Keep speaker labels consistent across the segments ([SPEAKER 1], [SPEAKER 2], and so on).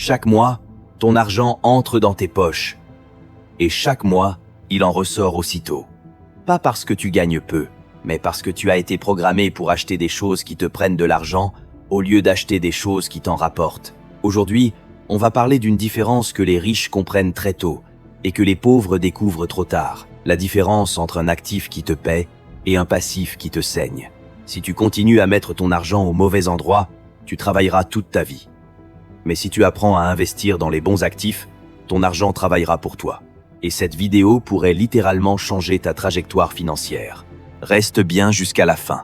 [SPEAKER 1] Chaque mois, ton argent entre dans tes poches. Et chaque mois, il en ressort aussitôt. Pas parce que tu gagnes peu, mais parce que tu as été programmé pour acheter des choses qui te prennent de l'argent au lieu d'acheter des choses qui t'en rapportent. Aujourd'hui, on va parler d'une différence que les riches comprennent très tôt et que les pauvres découvrent trop tard. La différence entre un actif qui te paie et un passif qui te saigne. Si tu continues à mettre ton argent au mauvais endroit, tu travailleras toute ta vie. Mais si tu apprends à investir dans les bons actifs, ton argent travaillera pour toi. Et cette vidéo pourrait littéralement changer ta trajectoire financière. Reste bien jusqu'à la fin.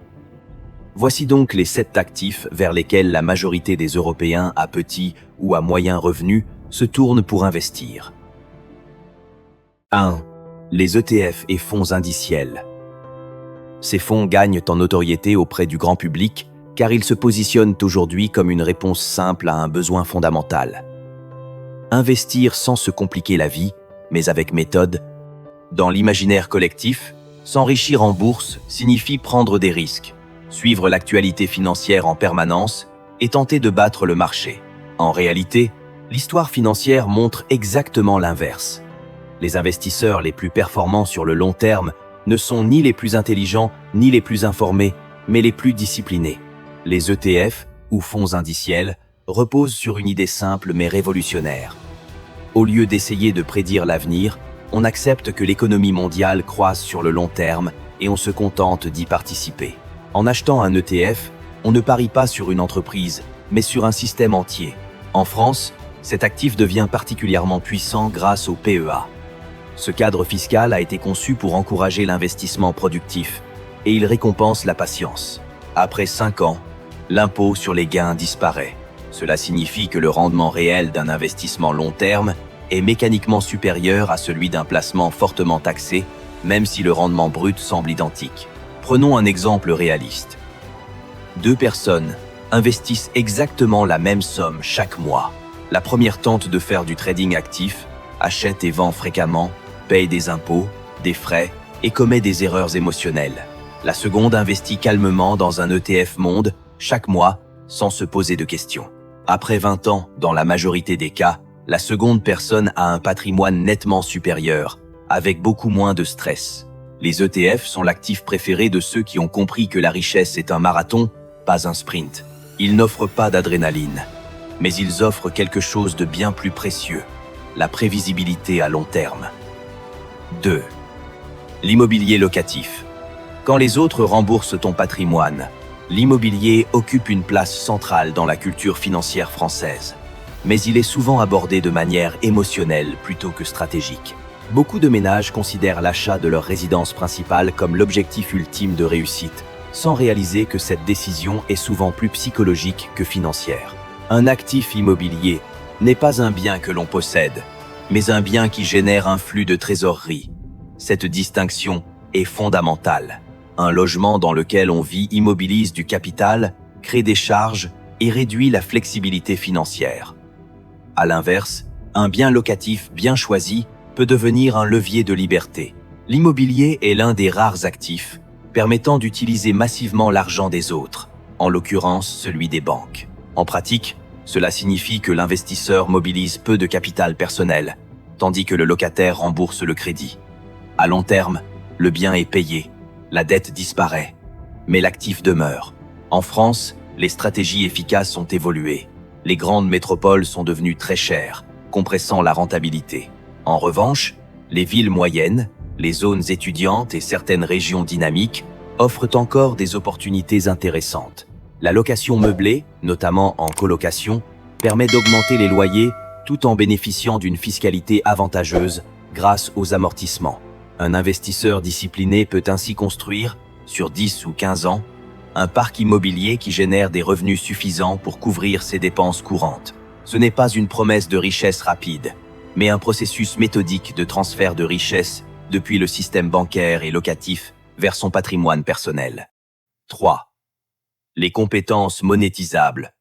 [SPEAKER 1] Voici donc les 7 actifs vers lesquels la majorité des Européens à petit ou à moyen revenu se tournent pour investir. 1. Les ETF et fonds indiciels. Ces fonds gagnent en notoriété auprès du grand public car ils se positionnent aujourd'hui comme une réponse simple à un besoin fondamental. Investir sans se compliquer la vie, mais avec méthode. Dans l'imaginaire collectif, s'enrichir en bourse signifie prendre des risques, suivre l'actualité financière en permanence et tenter de battre le marché. En réalité, l'histoire financière montre exactement l'inverse. Les investisseurs les plus performants sur le long terme ne sont ni les plus intelligents ni les plus informés, mais les plus disciplinés. Les ETF, ou fonds indiciels, reposent sur une idée simple mais révolutionnaire. Au lieu d'essayer de prédire l'avenir, on accepte que l'économie mondiale croisse sur le long terme et on se contente d'y participer. En achetant un ETF, on ne parie pas sur une entreprise, mais sur un système entier. En France, cet actif devient particulièrement puissant grâce au PEA. Ce cadre fiscal a été conçu pour encourager l'investissement productif et il récompense la patience. Après 5 ans, l'impôt sur les gains disparaît. Cela signifie que le rendement réel d'un investissement long terme est mécaniquement supérieur à celui d'un placement fortement taxé, même si le rendement brut semble identique. Prenons un exemple réaliste. 2 personnes investissent exactement la même somme chaque mois. La première tente de faire du trading actif, achète et vend fréquemment, paye des impôts, des frais et commet des erreurs émotionnelles. La seconde investit calmement dans un ETF monde chaque mois sans se poser de questions. Après 20 ans, dans la majorité des cas, la seconde personne a un patrimoine nettement supérieur, avec beaucoup moins de stress. Les ETF sont l'actif préféré de ceux qui ont compris que la richesse est un marathon, pas un sprint. Ils n'offrent pas d'adrénaline, mais ils offrent quelque chose de bien plus précieux, la prévisibilité à long terme. 2. L'immobilier locatif. Quand les autres remboursent ton patrimoine, l'immobilier occupe une place centrale dans la culture financière française. Mais il est souvent abordé de manière émotionnelle plutôt que stratégique. Beaucoup de ménages considèrent l'achat de leur résidence principale comme l'objectif ultime de réussite, sans réaliser que cette décision est souvent plus psychologique que financière. Un actif immobilier n'est pas un bien que l'on possède, mais un bien qui génère un flux de trésorerie. Cette distinction est fondamentale. Un logement dans lequel on vit immobilise du capital, crée des charges et réduit la flexibilité financière. À l'inverse, un bien locatif bien choisi peut devenir un levier de liberté. L'immobilier est l'un des rares actifs permettant d'utiliser massivement l'argent des autres, en l'occurrence celui des banques. En pratique, cela signifie que l'investisseur mobilise peu de capital personnel, tandis que le locataire rembourse le crédit. À long terme, le bien est payé, la dette disparaît, mais l'actif demeure. En France, les stratégies efficaces ont évolué. Les grandes métropoles sont devenues très chères, compressant la rentabilité. En revanche, les villes moyennes, les zones étudiantes et certaines régions dynamiques offrent encore des opportunités intéressantes. La location meublée, notamment en colocation, permet d'augmenter les loyers tout en bénéficiant d'une fiscalité avantageuse grâce aux amortissements. Un investisseur discipliné peut ainsi construire, sur 10 ou 15 ans, un parc immobilier qui génère des revenus suffisants pour couvrir ses dépenses courantes. Ce n'est pas une promesse de richesse rapide, mais un processus méthodique de transfert de richesse depuis le système bancaire et locatif vers son patrimoine personnel. 3. Les compétences monétisables.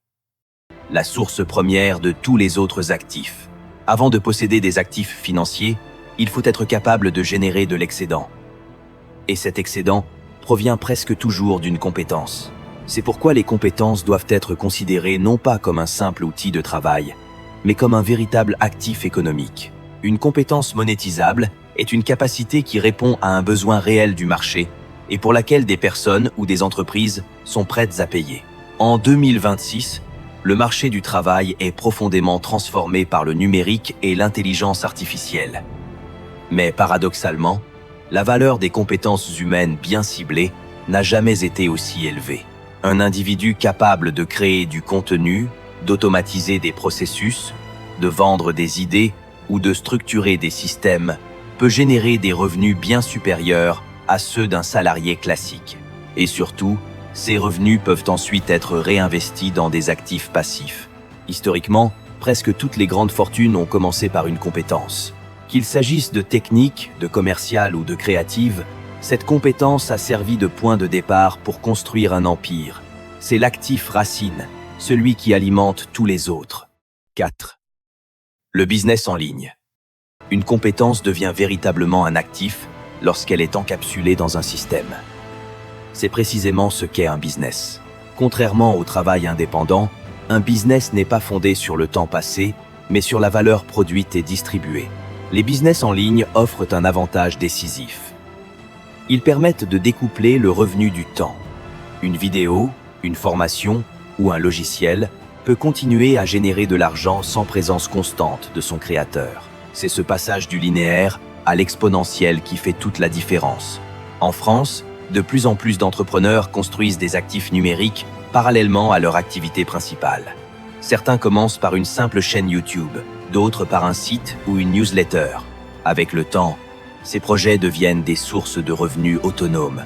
[SPEAKER 1] La source première de tous les autres actifs. Avant de posséder des actifs financiers, il faut être capable de générer de l'excédent. Et cet excédent provient presque toujours d'une compétence. C'est pourquoi les compétences doivent être considérées non pas comme un simple outil de travail, mais comme un véritable actif économique. Une compétence monétisable est une capacité qui répond à un besoin réel du marché et pour laquelle des personnes ou des entreprises sont prêtes à payer. En 2026, le marché du travail est profondément transformé par le numérique et l'intelligence artificielle. Mais paradoxalement, la valeur des compétences humaines bien ciblées n'a jamais été aussi élevée. Un individu capable de créer du contenu, d'automatiser des processus, de vendre des idées ou de structurer des systèmes peut générer des revenus bien supérieurs à ceux d'un salarié classique. Et surtout, ces revenus peuvent ensuite être réinvestis dans des actifs passifs. Historiquement, presque toutes les grandes fortunes ont commencé par une compétence. Qu'il s'agisse de technique, de commercial ou de créative, cette compétence a servi de point de départ pour construire un empire. C'est l'actif racine, celui qui alimente tous les autres. 4. Le business en ligne. Une compétence devient véritablement un actif lorsqu'elle est encapsulée dans un système. C'est précisément ce qu'est un business. Contrairement au travail indépendant, un business n'est pas fondé sur le temps passé, mais sur la valeur produite et distribuée. Les business en ligne offrent un avantage décisif. Ils permettent de découpler le revenu du temps. Une vidéo, une formation ou un logiciel peut continuer à générer de l'argent sans présence constante de son créateur. C'est ce passage du linéaire à l'exponentiel qui fait toute la différence. En France, de plus en plus d'entrepreneurs construisent des actifs numériques parallèlement à leur activité principale. Certains commencent par une simple chaîne YouTube, d'autres par un site ou une newsletter. Avec le temps, ces projets deviennent des sources de revenus autonomes,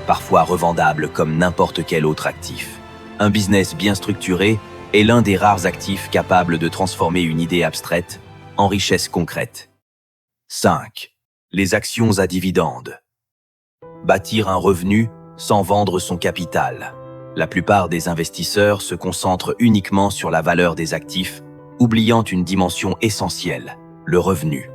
[SPEAKER 1] parfois revendables comme n'importe quel autre actif. Un business bien structuré est l'un des rares actifs capables de transformer une idée abstraite en richesse concrète. 5. Les actions à dividendes. Bâtir un revenu sans vendre son capital. La plupart des investisseurs se concentrent uniquement sur la valeur des actifs, oubliant une dimension essentielle, le revenu.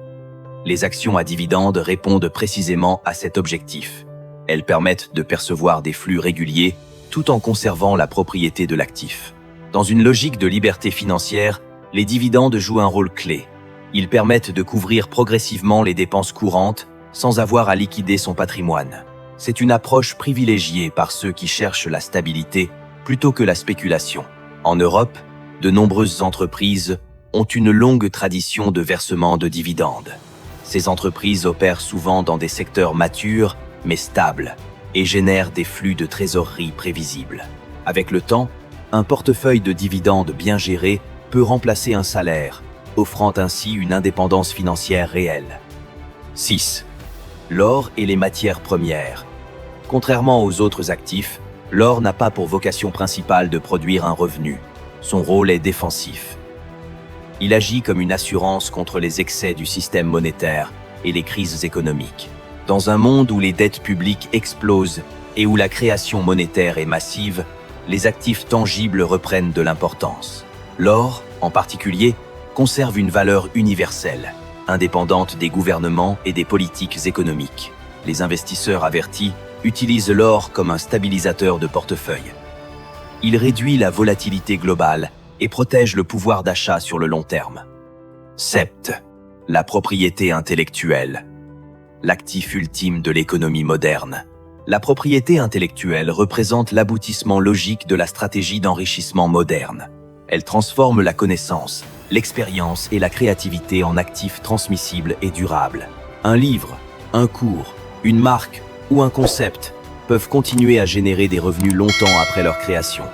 [SPEAKER 1] Les actions à dividendes répondent précisément à cet objectif. Elles permettent de percevoir des flux réguliers tout en conservant la propriété de l'actif. Dans une logique de liberté financière, les dividendes jouent un rôle clé. Ils permettent de couvrir progressivement les dépenses courantes sans avoir à liquider son patrimoine. C'est une approche privilégiée par ceux qui cherchent la stabilité plutôt que la spéculation. En Europe, de nombreuses entreprises ont une longue tradition de versement de dividendes. Ces entreprises opèrent souvent dans des secteurs matures mais stables et génèrent des flux de trésorerie prévisibles. Avec le temps, un portefeuille de dividendes bien géré peut remplacer un salaire, offrant ainsi une indépendance financière réelle. 6. L'or et les matières premières. Contrairement aux autres actifs, l'or n'a pas pour vocation principale de produire un revenu. Son rôle est défensif. Il agit comme une assurance contre les excès du système monétaire et les crises économiques. Dans un monde où les dettes publiques explosent et où la création monétaire est massive, les actifs tangibles reprennent de l'importance. L'or, en particulier, conserve une valeur universelle, indépendante des gouvernements et des politiques économiques. Les investisseurs avertis utilisent l'or comme un stabilisateur de portefeuille. Il réduit la volatilité globale et protège le pouvoir d'achat sur le long terme. 7. La propriété intellectuelle. L'actif ultime de l'économie moderne. La propriété intellectuelle représente l'aboutissement logique de la stratégie d'enrichissement moderne. Elle transforme la connaissance, l'expérience et la créativité en actifs transmissibles et durables. Un livre, un cours, une marque ou un concept peuvent continuer à générer des revenus longtemps après leur création.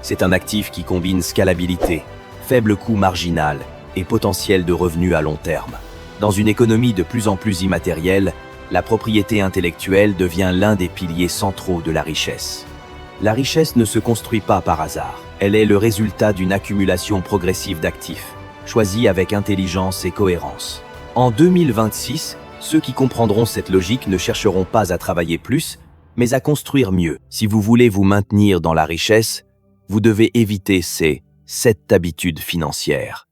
[SPEAKER 1] C'est un actif qui combine scalabilité, faible coût marginal et potentiel de revenus à long terme. Dans une économie de plus en plus immatérielle, la propriété intellectuelle devient l'un des piliers centraux de la richesse. La richesse ne se construit pas par hasard. Elle est le résultat d'une accumulation progressive d'actifs, choisis avec intelligence et cohérence. En 2026, ceux qui comprendront cette logique ne chercheront pas à travailler plus, mais à construire mieux. Si vous voulez vous maintenir dans la richesse, vous devez éviter ces 7 habitudes financières.